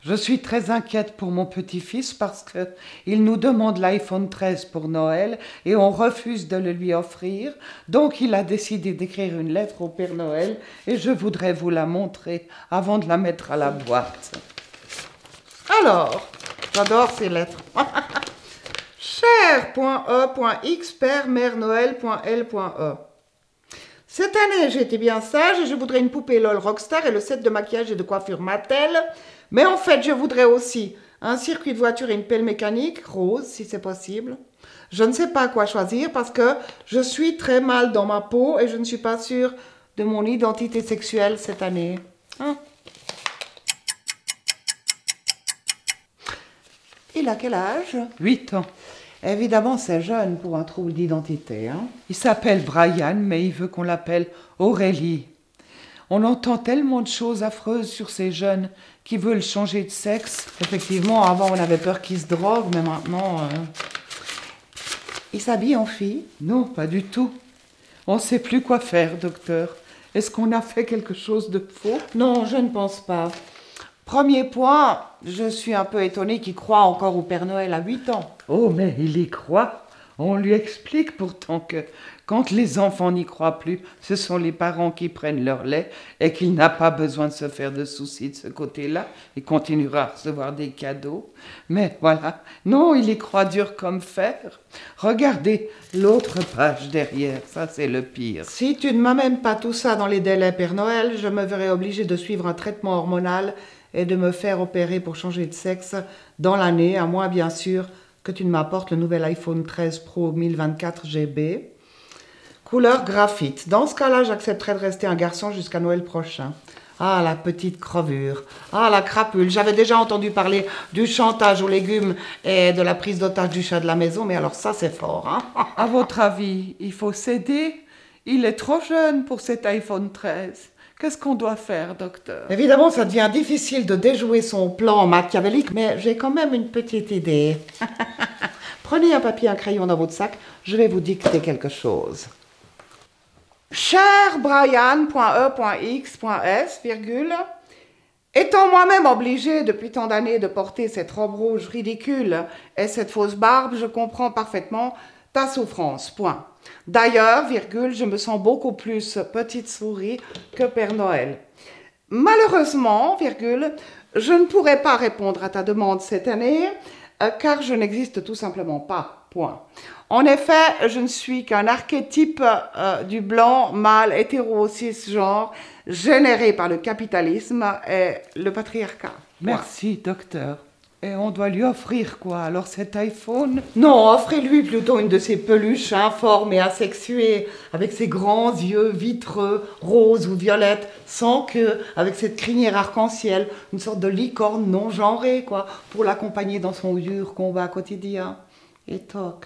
Je suis très inquiète pour mon petit-fils parce qu'il nous demande l'iPhone 13 pour Noël et on refuse de le lui offrir. Donc il a décidé d'écrire une lettre au Père Noël et je voudrais vous la montrer avant de la mettre à la boîte. Alors, j'adore ces lettres. Cher.e.x, Père, Mère Noël.l.e. Cette année, j'ai été bien sage et je voudrais une poupée LOL Rockstar et le set de maquillage et de coiffure Mattel. Mais en fait, je voudrais aussi un circuit de voiture et une pelle mécanique, rose, si c'est possible. Je ne sais pas quoi choisir parce que je suis très mal dans ma peau et je ne suis pas sûre de mon identité sexuelle cette année. Hein? Il a quel âge? 8 ans. Évidemment, c'est jeune pour un trouble d'identité. Hein? Il s'appelle Brian, mais il veut qu'on l'appelle Aurélie. On entend tellement de choses affreuses sur ces jeunes qui veulent changer de sexe. Effectivement, avant, on avait peur qu'ils se droguent, mais maintenant... Il s'habille en fille? Non, pas du tout. On ne sait plus quoi faire, docteur. Est-ce qu'on a fait quelque chose de faux? Non, je ne pense pas. Premier point, je suis un peu étonnée qu'il croit encore au Père Noël à 8 ans. Oh, mais il y croit. On lui explique pourtant que quand les enfants n'y croient plus, ce sont les parents qui prennent leur lait et qu'il n'a pas besoin de se faire de soucis de ce côté-là. Il continuera à recevoir des cadeaux. Mais voilà, non, il y croit dur comme fer. Regardez l'autre page derrière, ça c'est le pire. Si tu ne m'amènes pas tout ça dans les délais Père Noël, je me verrai obligée de suivre un traitement hormonal et de me faire opérer pour changer de sexe dans l'année, à moins bien sûr que tu ne m'apportes le nouvel iPhone 13 Pro 1024 GB. Couleur graphite. Dans ce cas-là, j'accepterai de rester un garçon jusqu'à Noël prochain. Ah, la petite crevure. Ah, la crapule. J'avais déjà entendu parler du chantage aux légumes et de la prise d'otage du chat de la maison, mais alors ça, c'est fort. Hein? À votre avis, il faut céder? Il est trop jeune pour cet iPhone 13. Qu'est-ce qu'on doit faire, docteur? Évidemment, ça devient difficile de déjouer son plan machiavélique, mais j'ai quand même une petite idée. Prenez un papier et un crayon dans votre sac, je vais vous dicter quelque chose. Cher Brian.e.x.s, étant moi-même obligée depuis tant d'années de porter cette robe rouge ridicule et cette fausse barbe, je comprends parfaitement ta souffrance, point. D'ailleurs, je me sens beaucoup plus petite souris que Père Noël. Malheureusement, je ne pourrai pas répondre à ta demande cette année, car je n'existe tout simplement pas, point. En effet, je ne suis qu'un archétype du blanc, mâle, hétéro, cisgenre, généré par le capitalisme et le patriarcat. Merci, docteur. Et on doit lui offrir quoi, alors cet iPhone? Non, offrez-lui plutôt une de ces peluches informes et asexuées, avec ses grands yeux vitreux, roses ou violettes, sans queue, avec cette crinière arc-en-ciel, une sorte de licorne non genrée, quoi, pour l'accompagner dans son dur combat quotidien. Et toc.